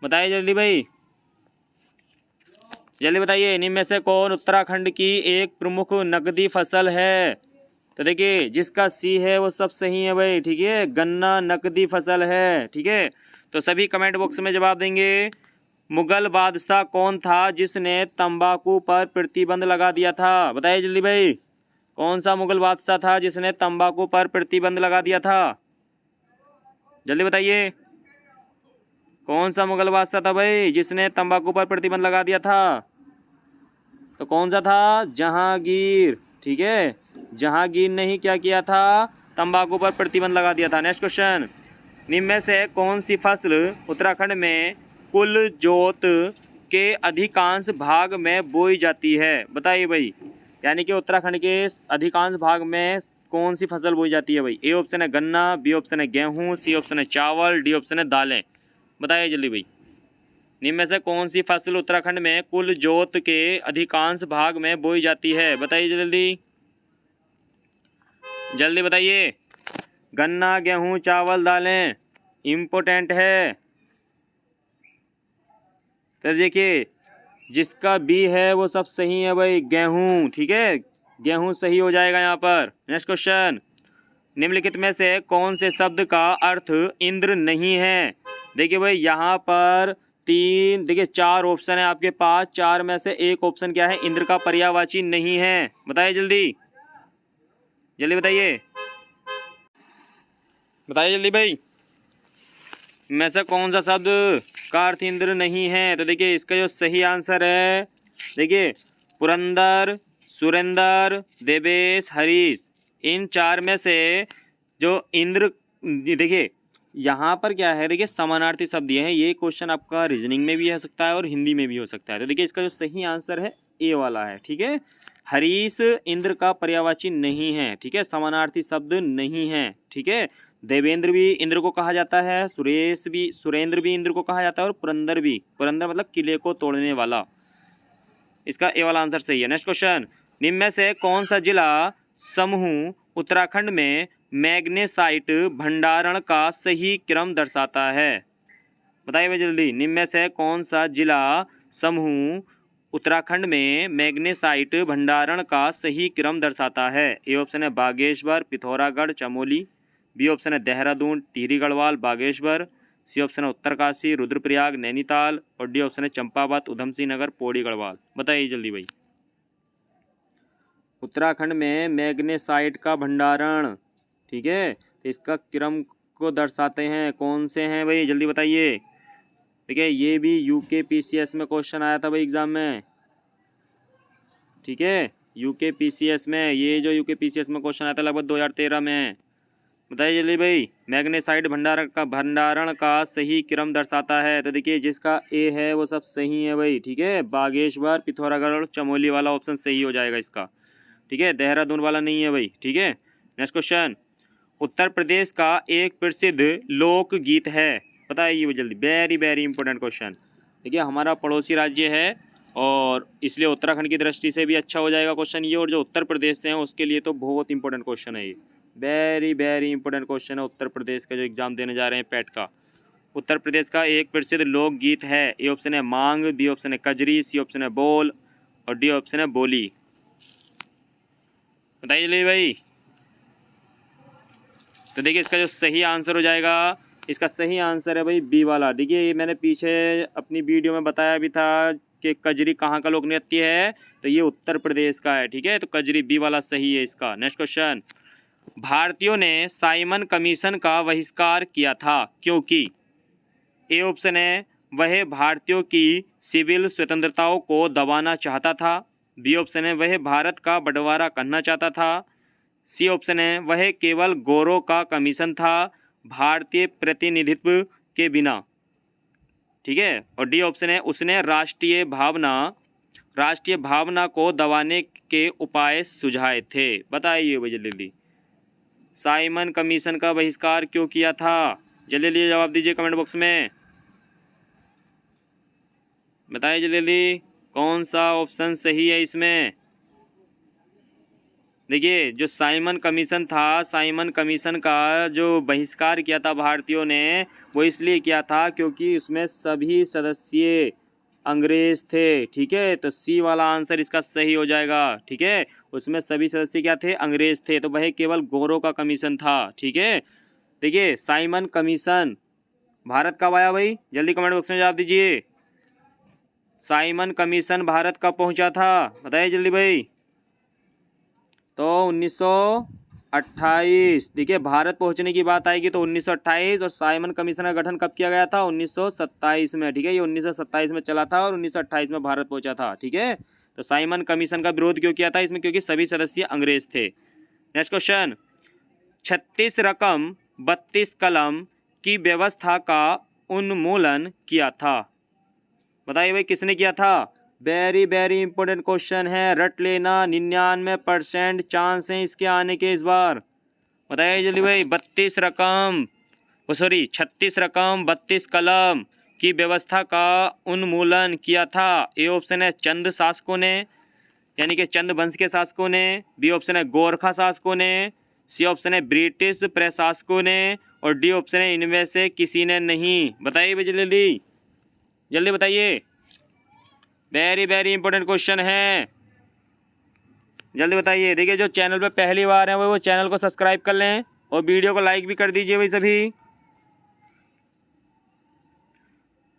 बताइए जल्दी भाई, जल्दी बताइए, निम्न में से कौन उत्तराखंड की एक प्रमुख नकदी फसल है? तो देखिए जिसका सी है वो सब सही है भाई, ठीक है, गन्ना नकदी फसल है, ठीक है। तो सभी कमेंट बॉक्स में जवाब देंगे। मुगल बादशाह कौन था जिसने तंबाकू पर प्रतिबंध लगा दिया था? बताइए जल्दी भाई, कौन सा मुगल बादशाह था जिसने तंबाकू पर प्रतिबंध लगा दिया था? जल्दी बताइए, कौन सा मुगल बादशाह था भाई जिसने तंबाकू पर प्रतिबंध लगा दिया था? तो कौन सा था? जहांगीर, ठीक है, जहांगीर ने ही क्या किया था? तंबाकू पर प्रतिबंध लगा दिया था। नेक्स्ट क्वेश्चन, निम्न में से कौन सी फसल उत्तराखंड में कुल जोत के अधिकांश भाग में बोई जाती है? बताइए भाई। यानी कि उत्तराखंड के अधिकांश भाग में कौन सी फसल बोई जाती है भाई? ए ऑप्शन है गन्ना, बी ऑप्शन है गेहूँ, सी ऑप्शन है चावल, डी ऑप्शन है दालें। बताइए जल्दी भाई। निम्न में से कौन सी फसल उत्तराखंड में कुल जोत के अधिकांश भाग में बोई जाती है? बताइए जल्दी जल्दी बताइए। गन्ना, गेहूं, चावल, दालें। इम्पोर्टेंट है। तो देखिए जिसका बी है वो सब सही है भाई, गेहूं। ठीक है, गेहूं सही हो जाएगा यहाँ पर। नेक्स्ट क्वेश्चन, निम्नलिखित में से कौन से शब्द का अर्थ इंद्र नहीं है? देखिए भाई यहाँ पर देखिए 4 ऑप्शन है आपके पास। 4 में से एक ऑप्शन क्या है? इंद्र का पर्यायवाची नहीं है। बताइए जल्दी जल्दी बताइए बताइए जल्दी भाई। में से कौन सा शब्द का अर्थ इंद्र नहीं है? तो देखिए इसका जो सही आंसर है, देखिए पुरंदर, सुरेंद्र, देवेश, हरीश। इन 4 में से जो इंद्र, देखिए यहाँ पर क्या है, देखिए समानार्थी शब्द दिए हैं। ये क्वेश्चन आपका रीजनिंग में भी हो सकता है और हिंदी में भी हो सकता है। तो देखिए इसका जो सही आंसर है ए वाला है। ठीक है, हरीश इंद्र का पर्यायवाची नहीं है। ठीक है, समानार्थी शब्द नहीं है। ठीक है, देवेंद्र भी इंद्र को कहा जाता है, सुरेंद्र भी इंद्र को कहा जाता है, और पुरंदर भी। पुरंदर मतलब किले को तोड़ने वाला। इसका ए वाला आंसर सही है। नेक्स्ट क्वेश्चन, निम्न में से कौन सा जिला समूह उत्तराखंड में मैग्नेसाइट भंडारण का सही क्रम दर्शाता है? बताइए भाई जल्दी। निम्न में से कौन सा जिला समूह उत्तराखंड में मैग्नेसाइट भंडारण का सही क्रम दर्शाता है? ए ऑप्शन है बागेश्वर, पिथौरागढ़, चमोली। बी ऑप्शन है देहरादून, टिहरी गढ़वाल, बागेश्वर। सी ऑप्शन है उत्तरकाशी, रुद्रप्रयाग, नैनीताल। और डी ऑप्शन है चंपावत, उधमसिंह नगर, पौड़ी गढ़वाल। बताइए जल्दी भाई। उत्तराखंड में मैग्नेसाइट का भंडारण, ठीक है, तो इसका क्रम को दर्शाते हैं कौन से हैं भाई? जल्दी बताइए। देखिए ये भी यूकेपीसीएस में क्वेश्चन आया था भाई एग्जाम में। ठीक है, यूकेपीसीएस में, ये जो यूकेपीसीएस में क्वेश्चन आया था लगभग 2013 में। बताइए जल्दी भाई। मैग्नेसाइट भंडारण का सही क्रम दर्शाता है। तो देखिए जिसका ए है वो सब सही है भाई। ठीक है, बागेश्वर, पिथौरागढ़ और चमोली वाला ऑप्शन सही हो जाएगा इसका। ठीक है, देहरादून वाला नहीं है भाई। ठीक है, नेक्स्ट क्वेश्चन, उत्तर प्रदेश का एक प्रसिद्ध लोकगीत है। बताइए जल्दी, वेरी वेरी इंपॉर्टेंट क्वेश्चन। देखिए हमारा पड़ोसी राज्य है और इसलिए उत्तराखंड की दृष्टि से भी अच्छा हो जाएगा क्वेश्चन ये, और जो उत्तर प्रदेश से हैं उसके लिए तो बहुत इंपॉर्टेंट क्वेश्चन है ये। वेरी वेरी इंपॉर्टेंट क्वेश्चन है उत्तर प्रदेश का जो एग्जाम देने जा रहे हैं पैट का। उत्तर प्रदेश का एक प्रसिद्ध लोकगीत है। ए ऑप्शन है मांग, बी ऑप्शन है कजरी, सी ऑप्शन है बोल, और डी ऑप्शन है बोली। बताइए जल्दी भाई। तो देखिए इसका जो सही आंसर हो जाएगा, इसका सही आंसर है भाई बी वाला। देखिए ये मैंने पीछे अपनी वीडियो में बताया भी था कि कजरी कहाँ का लोक नृत्य है, तो ये उत्तर प्रदेश का है। ठीक है, तो कजरी बी वाला सही है इसका। नेक्स्ट क्वेश्चन, भारतीयों ने साइमन कमीशन का बहिष्कार किया था क्योंकि? ए ऑप्शन है वह भारतीयों की सिविल स्वतंत्रताओं को दबाना चाहता था। बी ऑप्शन है वह भारत का बंटवारा करना चाहता था। सी ऑप्शन है वह केवल गोरों का कमीशन था, भारतीय प्रतिनिधित्व के बिना। ठीक है, और डी ऑप्शन है उसने राष्ट्रीय भावना को दबाने के उपाय सुझाए थे। बताइए भाई जल्दी, साइमन कमीशन का बहिष्कार क्यों किया था? जल्दी जवाब दीजिए कमेंट बॉक्स में। बताइए जल्दी कौन सा ऑप्शन सही है इसमें। देखिए जो साइमन कमीशन था, साइमन कमीशन का जो बहिष्कार किया था भारतीयों ने, वो इसलिए किया था क्योंकि उसमें सभी सदस्य अंग्रेज थे। ठीक है, तो सी वाला आंसर इसका सही हो जाएगा। ठीक है, उसमें सभी सदस्य क्या थे? अंग्रेज थे, तो वह केवल गोरों का कमीशन था। ठीक है, देखिए साइमन कमीशन भारत कब आया भाई? जल्दी कमेंट बॉक्स में जवाब दीजिए। साइमन कमीशन भारत कब पहुंचा था? बताइए जल्दी भाई। तो 1928। देखिए भारत पहुंचने की बात आएगी तो 1928, और साइमन कमीशन का गठन कब किया गया था? 1927 में। ठीक है, ये 1927 में चला था और 1928 में भारत पहुंचा था। ठीक है, तो साइमन कमीशन का विरोध क्यों किया था इसमें? क्योंकि सभी सदस्य अंग्रेज थे। नेक्स्ट क्वेश्चन, 36 रकम 32 कलम की व्यवस्था का उन्मूलन किया था? बताइए भाई किसने किया था? वेरी वेरी इंपॉर्टेंट क्वेश्चन है, रट लेना। 99% चांस है इसके आने के इस बार। बताइए जल्दी भाई। 32 रकम, सॉरी 36 रकम 32 कलम की व्यवस्था का उन्मूलन किया था। ए ऑप्शन है चंद शासकों ने, यानी कि चंद वंश के शासकों ने। बी ऑप्शन है गोरखा शासकों ने। सी ऑप्शन है ब्रिटिश प्रशासकों ने। और डी ऑप्शन है इनमें से किसी ने नहीं। बताइए भाई जल्दी जल्दी बताइए। वेरी वेरी इंपॉर्टेंट क्वेश्चन है, जल्दी बताइए। देखिए जो चैनल पे पहली बार है वो चैनल को सब्सक्राइब कर लें और वीडियो को लाइक भी कर दीजिए भाई सभी।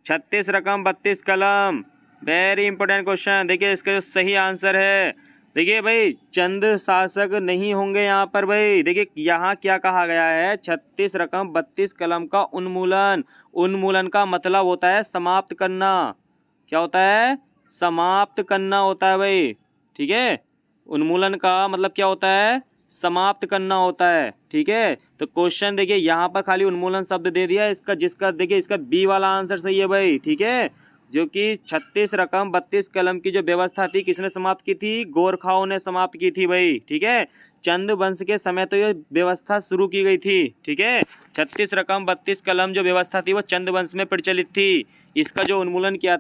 36 रकम 32 कलम, वेरी इंपॉर्टेंट क्वेश्चन। देखिए इसका जो सही आंसर है, देखिए भाई चंद शासक नहीं होंगे यहाँ पर भाई। देखिए यहाँ क्या कहा गया है, 36 रकम 32 कलम का उन्मूलन। उन्मूलन का मतलब होता है समाप्त करना। क्या होता है? समाप्त करना होता है भाई, ठीक है। उन्मूलन का मतलब क्या होता है? समाप्त करना होता है, ठीक है। तो क्वेश्चन देखिए यहाँ पर खाली उन्मूलन शब्द दे दिया इसका, जिसका देखिए इसका बी वाला आंसर सही है भाई, ठीक है। जो कि 36 रकम 32 कलम की जो व्यवस्था थी किसने समाप्त की थी? गोरखाओं ने समाप्त की थी भाई, ठीक है। चंद वंश के समय तो ये व्यवस्था शुरू की गई थी, ठीक है। 36 रकम 32 कलम जो व्यवस्था थी वो चंद वंश में प्रचलित थी। इसका जो उन्मूलन किया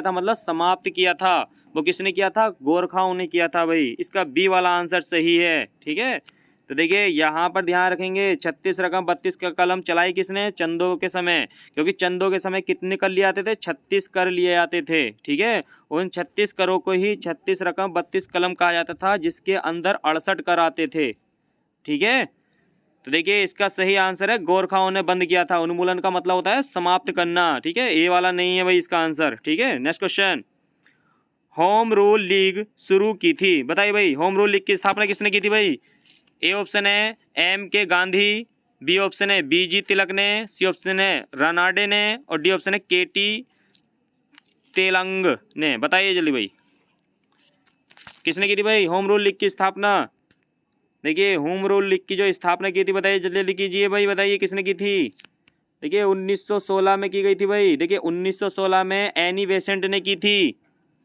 था मतलब समाप्त किया था, वो किसने किया था? गोरखाओं ने किया था भाई। इसका बी वाला आंसर सही है, ठीक है। तो देखिए यहाँ पर ध्यान रखेंगे, 36 रकम 32 का कलम चलाई किसने? चंदों के समय। क्योंकि चंदों के समय कितने कर लिए आते थे? 36 कर लिए आते थे, ठीक है। उन 36 करों को ही 36 रकम 32 कलम कहा जाता था, जिसके अंदर 68 कर आते थे, ठीक है। तो देखिए इसका सही आंसर है गोरखाओं ने बंद किया था। उन्मूलन का मतलब होता है समाप्त करना, ठीक है। ए वाला नहीं है भाई इसका आंसर, ठीक है। Next question, home rule league शुरू की थी? बताइए भाई होम रूल लीग की स्थापना किसने की थी भाई? ए ऑप्शन है M K Gandhi. B option है बी जी तिलक ने। सी ऑप्शन है रानाडे ने। और डी ऑप्शन है के टी तेलंग ने। बताइए जल्दी भाई किसने की थी भाई होम रूल लीग की स्थापना? देखिए होम रूल लीग की जो स्थापना की थी, बताइए जल्दी जल्दी कीजिए भाई, बताइए किसने की थी? देखिए 1916 में की गई थी भाई। देखिए 1916 में एनी बेसेंट ने की थी,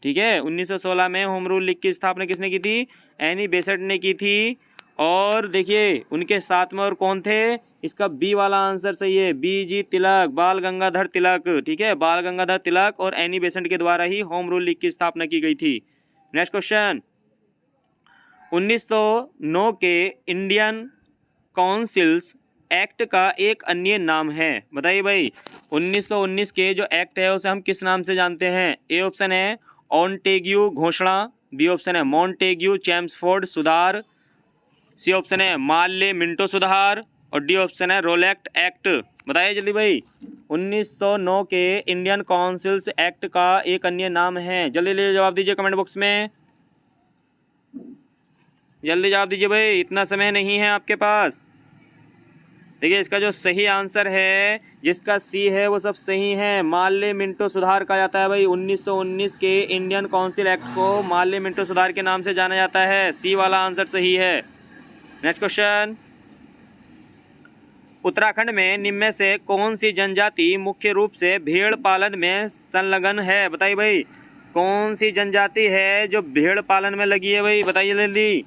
ठीक है। 1916 में होम रूल लीग की स्थापना किसने की थी? एनी बेसेंट ने की थी। और देखिए उनके साथ में और कौन थे? इसका बी वाला आंसर सही है, बी जी तिलक, बाल गंगाधर तिलक, ठीक है। बाल गंगाधर तिलक और एनी बेसेंट के द्वारा ही होम रूल लीग की स्थापना की गई थी। नेक्स्ट क्वेश्चन, 1909 के इंडियन काउंसिल्स एक्ट का एक अन्य नाम है? बताइए भाई 1919 के जो एक्ट है उसे हम किस नाम से जानते हैं? ए ऑप्शन है ऑनटेग्यू घोषणा। बी ऑप्शन है मॉन्टेग्यू चैम्सफोर्ड सुधार। सी ऑप्शन है मार्ले मिंटो सुधार। और डी ऑप्शन है रोलेक्ट एक्ट। बताइए जल्दी भाई 1909 के इंडियन काउंसिल्स एक्ट का एक अन्य नाम है। जल्दी जल्दी जवाब दीजिए कमेंट बॉक्स में, जल्दी जवाब दीजिए भाई, इतना समय नहीं है आपके पास। देखिए इसका जो सही आंसर है, जिसका सी है वो सब सही है, मार्ले मिंटो सुधार कहा जाता है भाई। 1919 के इंडियन काउंसिल एक्ट को मार्ले मिंटो सुधार के नाम से जाना जाता है। सी वाला आंसर सही है। नेक्स्ट क्वेश्चन, उत्तराखंड में निम्न में से कौन सी जनजाति मुख्य रूप से भेड़ पालन में संलग्न है? बताइए भाई कौन सी जनजाति है जो भेड़ पालन में लगी है भाई? बताइए जल्दी।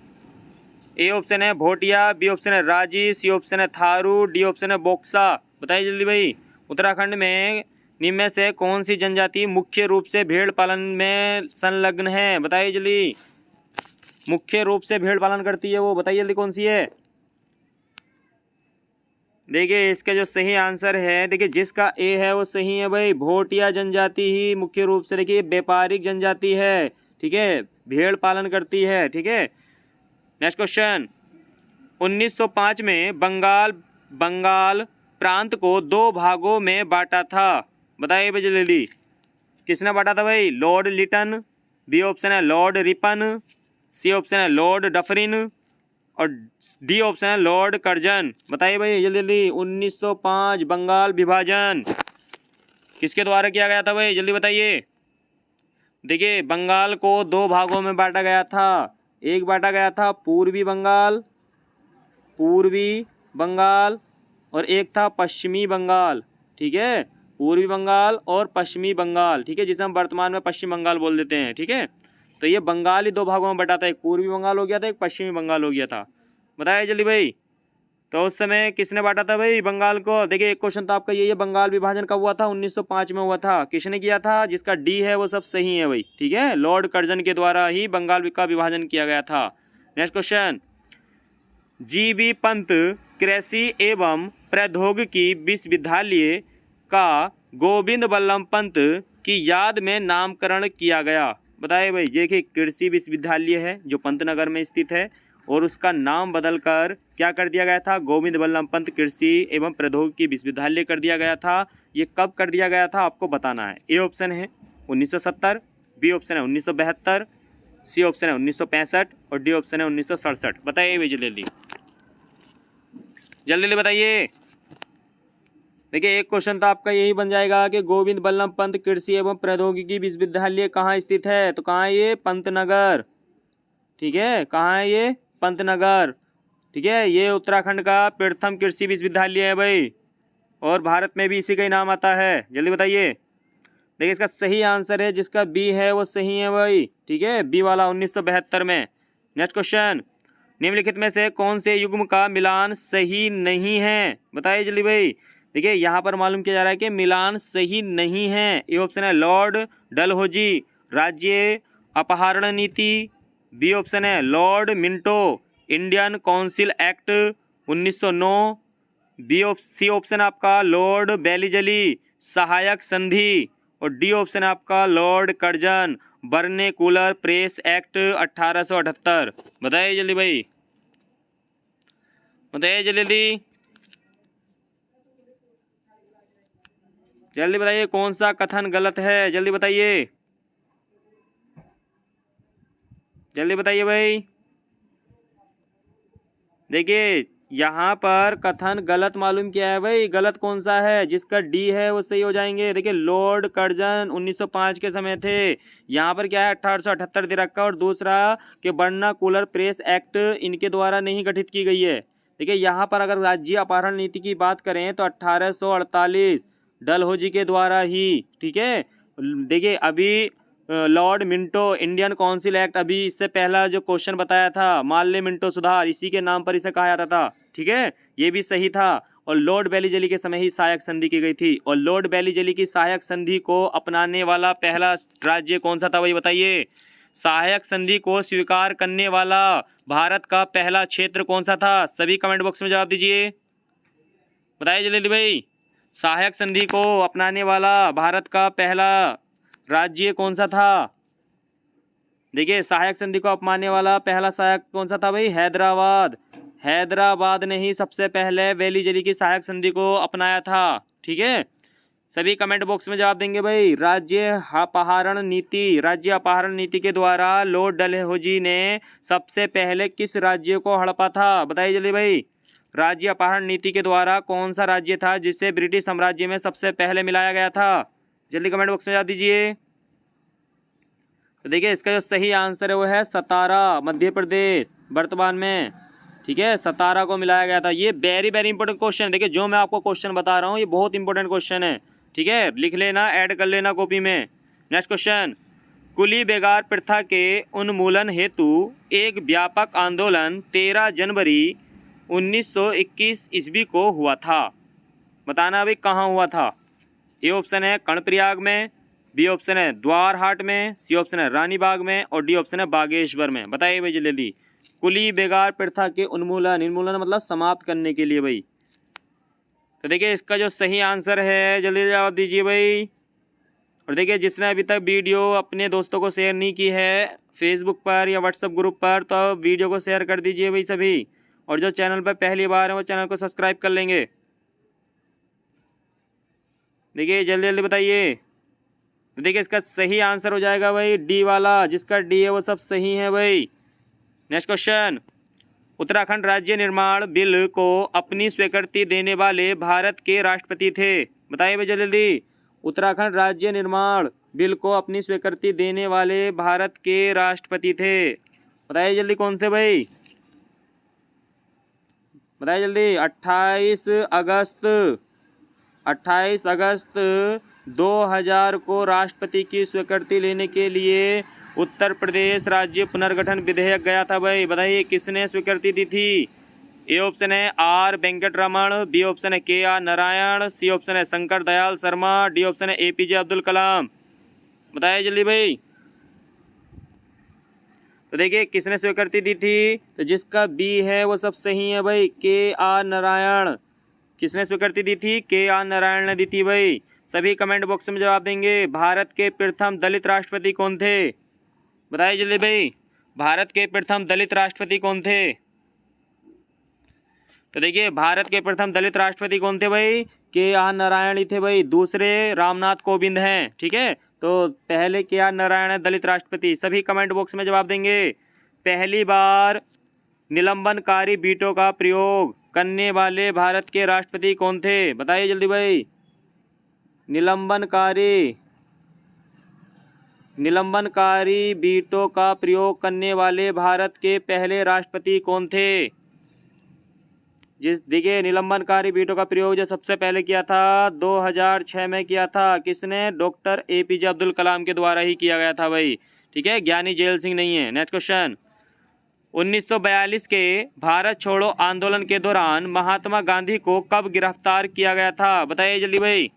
ए ऑप्शन है भोटिया। बी ऑप्शन है राजी। सी ऑप्शन है थारू। डी ऑप्शन है बोक्सा। बताइए जल्दी भाई उत्तराखंड में निम्न में से कौन सी जनजाति मुख्य रूप से भेड़ पालन में संलग्न है? बताइए जल्दी, मुख्य रूप से भेड़ पालन करती है वो, बताइए जल्दी कौन सी है? देखिए इसका जो सही आंसर है, देखिए जिसका ए है वो सही है भाई, भोटिया जनजाति ही मुख्य रूप से, देखिए व्यापारिक जनजाति है, ठीक है, भेड़ पालन करती है, ठीक है। नेक्स्ट क्वेश्चन, 1905 में बंगाल प्रांत को 2 भागों में बांटा था। बताइए भाई जल्दी किसने बांटा था भाई? लॉर्ड लिटन। बी ऑप्शन है लॉर्ड रिपन। सी ऑप्शन है लॉर्ड डफरिन। और डी ऑप्शन है लॉर्ड कर्जन। बताइए भाई जल्दी जल्दी 1905 बंगाल विभाजन किसके द्वारा किया गया था भाई? जल्दी बताइए। देखिए बंगाल को 2 भागों में बांटा गया था। एक बांटा गया था पूर्वी बंगाल और एक था पश्चिमी बंगाल, ठीक है, पूर्वी बंगाल और पश्चिमी बंगाल, ठीक है, जिसे हम वर्तमान में पश्चिम बंगाल बोल देते हैं, ठीक है। तो ये बंगाल ही दो भागों में बटा था, एक पूर्वी बंगाल हो गया था, एक पश्चिमी बंगाल हो गया था। बताइए जल्दी भाई, तो उस समय किसने बांटा था भाई बंगाल को? देखिए एक क्वेश्चन तो आपका ये बंगाल विभाजन कब हुआ था? 1905 में हुआ था। किसने किया था? जिसका डी है वो सब सही है भाई, ठीक है, लॉर्ड कर्जन के द्वारा ही बंगाल का विभाजन किया गया था। Next question, GB. पंत कृषि एवं प्रौद्योगिकी विश्वविद्यालय का गोविंद बल्लभ पंत की याद में नामकरण किया गया। बताइए भाई, देखिए कृषि विश्वविद्यालय है जो पंतनगर में स्थित है और उसका नाम बदलकर क्या कर दिया गया था? गोविंद बल्लभ पंत कृषि एवं प्रौद्योगिकी विश्वविद्यालय कर दिया गया था। ये कब कर दिया गया था आपको बताना है। ए ऑप्शन है 1970, बी ऑप्शन है 1972, सी ऑप्शन है 1965 और डी ऑप्शन है 1967। बताइए भाई जल्दी जल्दी बताइए। देखिए एक क्वेश्चन तो आपका यही बन जाएगा कि गोविंद बल्लभ पंत कृषि एवं प्रौद्योगिकी विश्वविद्यालय कहाँ स्थित है? तो कहाँ है ये? पंतनगर, ठीक है, कहाँ है ये? पंतनगर, ठीक है। ये उत्तराखंड का प्रथम कृषि विश्वविद्यालय है भाई और भारत में भी इसी का ही नाम आता है। जल्दी बताइए। देखिए इसका सही आंसर है, जिसका बी है वो सही है भाई, ठीक है, बी वाला 1972 में। नेक्स्ट क्वेश्चन, निम्नलिखित में से कौन से युग्म का मिलान सही नहीं है? बताइए जल्दी भाई। देखिए यहाँ पर मालूम किया जा रहा है कि मिलान सही नहीं है। ए ऑप्शन है लॉर्ड डलहौजी राज्य अपहरण नीति, बी ऑप्शन है lord Minto Indian council act 1909, C option आपका लॉर्ड बेलीजली सहायक संधि और डी ऑप्शन आपका lord Curzon vernacular press act 1878। बताइए जल्दी भाई, बताइए जल्दी जल्दी बताइए, कौन सा कथन गलत है? जल्दी बताइए, जल्दी बताइए भाई। देखिए यहाँ पर कथन गलत मालूम किया है भाई, गलत कौन सा है? जिसका डी है वो सही हो जाएंगे। देखिए लॉर्ड कर्जन 1905 के समय थे, यहाँ पर क्या है 1878 दे रखा और दूसरा कि बर्नाकुलर प्रेस एक्ट इनके द्वारा नहीं गठित की गई है। देखिए यहाँ पर अगर राज्य अपहरण नीति की बात करें तो 1848 डलहौजी के द्वारा ही, ठीक है। देखिए अभी Lord Minto Indian council act, अभी इससे पहला जो क्वेश्चन बताया था माल्ले मिंटो सुधार, इसी के नाम पर इसे कहा जाता था, ठीक है, ये भी सही था। और लॉर्ड बेलीजली के समय ही सहायक संधि की गई थी और लॉर्ड बेलीजली की सहायक संधि को अपनाने वाला पहला राज्य कौन सा था भाई बताइए? सहायक संधि को स्वीकार करने वाला भारत का पहला क्षेत्र कौन सा था? सभी कमेंट बॉक्स में जवाब दीजिए, बताइए जल्दी भाई। सहायक संधि को अपनाने वाला भारत का पहला राज्य कौन सा था? देखिए सहायक संधि को अपनाने वाला पहला सहायक कौन सा था भाई? हैदराबाद। हैदराबाद ने ही सबसे पहले बेलीजली की सहायक संधि को अपनाया था, ठीक है। सभी कमेंट बॉक्स में जवाब देंगे भाई। राज्य अपहरण नीति के द्वारा लॉर्ड डलहौजी ने सबसे पहले किस राज्य को हड़पा था? बताइए जल्दी भाई। राज्य अपहरण नीति के द्वारा कौन सा राज्य था जिसे ब्रिटिश साम्राज्य में सबसे पहले मिलाया गया था? जल्दी कमेंट बॉक्स में जवाब दीजिए। तो देखिए इसका जो सही आंसर है वो है सतारा, मध्य प्रदेश वर्तमान में, ठीक है, सतारा को मिलाया गया था। ये वेरी वेरी इंपॉर्टेंट क्वेश्चन है। देखिए जो मैं आपको क्वेश्चन बता रहा हूँ ये बहुत इंपॉर्टेंट क्वेश्चन है, ठीक है, लिख लेना, ऐड कर लेना कॉपी में। नेक्स्ट क्वेश्चन, कुली बेगार प्रथा के उन्मूलन हेतु एक व्यापक आंदोलन 13 जनवरी 1921 ईस्वी को हुआ था। बताना भाई कहाँ हुआ था? ए ऑप्शन है कर्णप्रयाग में, बी ऑप्शन है द्वारहाट में, सी ऑप्शन है रानीबाग में और डी ऑप्शन है बागेश्वर में। बताइए भाई जल्दी। कुली बेगार प्रथा के उन्मूलन मतलब समाप्त करने के लिए भाई। तो देखिए इसका जो सही आंसर है जल्दी जवाब दीजिए भाई। और देखिए जिसने अभी तक वीडियो अपने दोस्तों को शेयर नहीं की है फेसबुक पर या व्हाट्सएप ग्रुप पर, तो वीडियो को शेयर कर दीजिए भाई सभी। और जो चैनल पर पहली बार है वो चैनल को सब्सक्राइब कर लेंगे। देखिए जल्दी जल्दी बताइए। तो देखिए इसका सही आंसर हो जाएगा भाई डी वाला, जिसका डी है वो सब सही है भाई। नेक्स्ट क्वेश्चन, उत्तराखंड राज्य निर्माण बिल को अपनी स्वीकृति देने वाले भारत के राष्ट्रपति थे। बताइए भाई जल्दी। उत्तराखंड राज्य निर्माण बिल को अपनी स्वीकृति देने वाले भारत के राष्ट्रपति थे। बताइए जल्दी कौन थे भाई? बताइए जल्दी। 28 अगस्त 2000 को राष्ट्रपति की स्वीकृति लेने के लिए उत्तर प्रदेश राज्य पुनर्गठन विधेयक गया था भाई। बताइए किसने स्वीकृति दी थी। ए ऑप्शन है आर वेंकटरमण, बी ऑप्शन है के आर नारायण, सी ऑप्शन है शंकर दयाल शर्मा, डी ऑप्शन है एपीजे अब्दुल कलाम। बताइए जल्दी भाई। तो देखिए किसने स्वीकृति दी थी, तो जिसका बी है वो सब सही है भाई, के आर नारायण। किसने स्वीकृति दी थी, के आर नारायण ने दी थी भाई। सभी कमेंट बॉक्स में जवाब देंगे। भारत के प्रथम दलित राष्ट्रपति कौन थे। बताइए जल्दी भाई, भारत के प्रथम दलित राष्ट्रपति कौन थे। तो देखिए भारत के प्रथम दलित राष्ट्रपति कौन थे भाई, के आर नारायण ही थे भाई। दूसरे रामनाथ कोविंद हैं, ठीक है। तो पहले के आर नारायण है दलित राष्ट्रपति। सभी कमेंट बॉक्स में जवाब देंगे। पहली बार निलंबनकारी वीटो का प्रयोग करने वाले भारत के राष्ट्रपति कौन थे। बताइए जल्दी भाई। निलंबनकारी वीटो का प्रयोग करने वाले भारत के पहले राष्ट्रपति कौन थे। देखिए निलंबनकारी वीटो का प्रयोग जो सबसे पहले किया था 2006 में किया था। किसने, डॉक्टर एपीजे अब्दुल कलाम के द्वारा ही किया गया था भाई, ठीक है। ज्ञानी जेल सिंह नहीं है। Next question. 1942 के भारत छोड़ो आंदोलन के दौरान महात्मा गांधी को कब गिरफ्तार किया गया था। बताइए जल्दी भाई।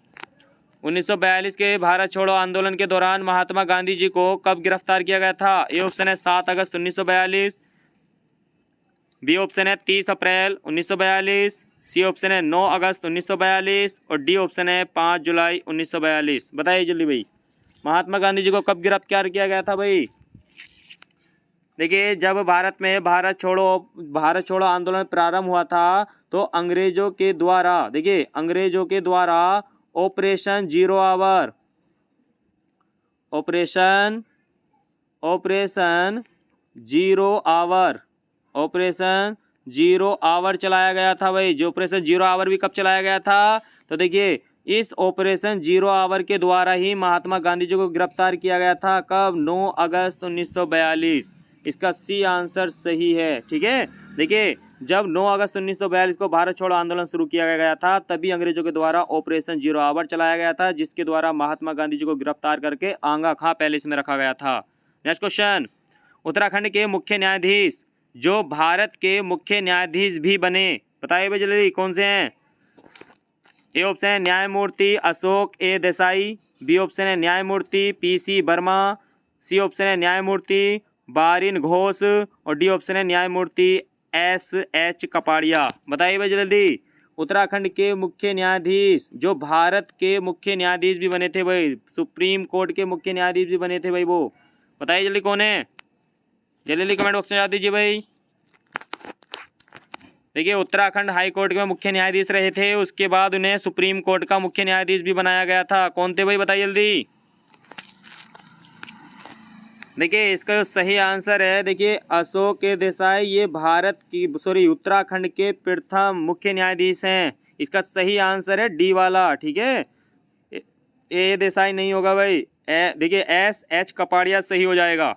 1942 के भारत छोड़ो आंदोलन के दौरान महात्मा गांधी जी को कब गिरफ्तार किया गया था। ए ऑप्शन है 7 अगस्त 1942, बी ऑप्शन है 30 अप्रैल 1942, सी ऑप्शन है 9 अगस्त 1942 और डी ऑप्शन है 5 जुलाई 1942। बताइए जल्दी भाई, महात्मा गांधी जी को कब गिरफ्तार किया गया था भाई। देखिए जब भारत में भारत छोड़ो आंदोलन प्रारंभ हुआ था तो अंग्रेजों के द्वारा ऑपरेशन जीरो आवर चलाया गया था भाई। जो ऑपरेशन जीरो आवर भी कब चलाया गया था, तो देखिए इस ऑपरेशन जीरो आवर के द्वारा ही महात्मा गांधी जी को गिरफ्तार किया गया था। कब, 9 अगस्त 1942। इसका सी आंसर सही है, ठीक है। देखिए जब 9 अगस्त 1942 को भारत छोड़ो आंदोलन शुरू किया गया था तभी अंग्रेजों के द्वारा ऑपरेशन जीरो आवर चलाया गया था, जिसके द्वारा महात्मा गांधी जी को गिरफ्तार करके आंगा खां पैलेस में रखा गया था। Next question. उत्तराखंड के मुख्य न्यायाधीश जो भारत के मुख्य न्यायाधीश भी बने। बताइए भाई जल्दी कौन से हैं। ए ऑप्शन है न्यायमूर्ति अशोक ए देसाई, बी ऑप्शन है न्यायमूर्ति पीसी वर्मा, सी ऑप्शन है न्यायमूर्ति बारिन घोष और डी ऑप्शन है न्यायमूर्ति एस.एच. कपाड़िया। बताइए भाई जल्दी। उत्तराखंड के मुख्य न्यायाधीश जो भारत के मुख्य न्यायाधीश भी बने थे भाई, सुप्रीम कोर्ट के मुख्य न्यायाधीश भी बने थे भाई, वो बताइए जल्दी कौन है। जल्दी कमेंट बॉक्स में बता दीजिए भाई। देखिए उत्तराखंड हाई कोर्ट के मुख्य न्यायाधीश रहे थे, उसके बाद उन्हें सुप्रीम कोर्ट का मुख्य न्यायाधीश भी बनाया गया था। कौन थे भाई, बताइए जल्दी। देखिए इसका जो सही आंसर है, देखिए अशोक ए देसाई, ये उत्तराखंड के प्रथम मुख्य न्यायाधीश हैं। इसका सही आंसर है डी वाला, ठीक है। ए देसाई नहीं होगा भाई, देखिए एस.एच. कपाड़िया सही हो जाएगा,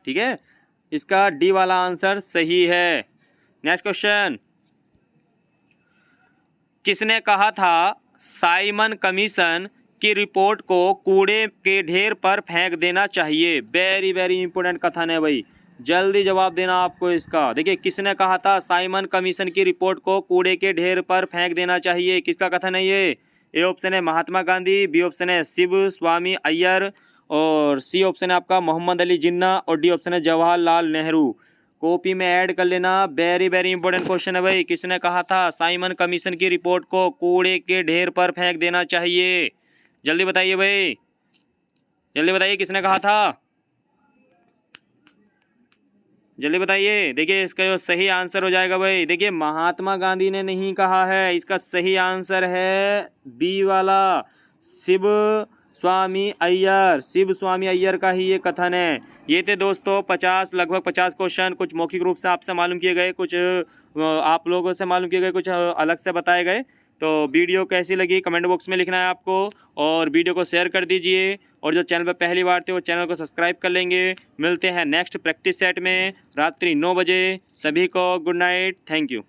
ठीक है। इसका डी वाला आंसर सही है। Next question. किसने कहा था साइमन कमीशन की रिपोर्ट को कूड़े के ढेर पर फेंक देना चाहिए। वेरी वेरी इंपॉर्टेंट कथन है भाई, जल्दी जवाब देना आपको इसका। देखिए किसने कहा था साइमन कमीशन की रिपोर्ट को कूड़े के ढेर पर फेंक देना चाहिए, किसका कथन है ये। ए ऑप्शन है महात्मा गांधी, बी ऑप्शन है शिव स्वामी अय्यर और सी ऑप्शन है आपका मोहम्मद अली जिन्ना और डी ऑप्शन है जवाहरलाल नेहरू। कॉपी में ऐड कर लेना, वेरी वेरी इंपॉर्टेंट क्वेश्चन है भाई। किसने कहा था साइमन कमीशन की रिपोर्ट को कूड़े के ढेर पर फेंक देना चाहिए, जल्दी बताइए भाई, जल्दी बताइए किसने कहा था, जल्दी बताइए। देखिए इसका जो सही आंसर हो जाएगा भाई, देखिए महात्मा गांधी ने नहीं कहा है, इसका सही आंसर है बी वाला, शिव स्वामी अय्यर का ही ये कथन है। ये थे दोस्तों लगभग 50 क्वेश्चन, कुछ मौखिक रूप से आपसे मालूम किए गए, कुछ आप लोगों से मालूम किए गए, कुछ अलग से बताए गए। तो वीडियो कैसी लगी कमेंट बॉक्स में लिखना है आपको, और वीडियो को शेयर कर दीजिए और जो चैनल पर पहली बार थे वो चैनल को सब्सक्राइब कर लेंगे। मिलते हैं नेक्स्ट प्रैक्टिस सेट में रात्रि 9 बजे। सभी को गुड नाइट, थैंक यू।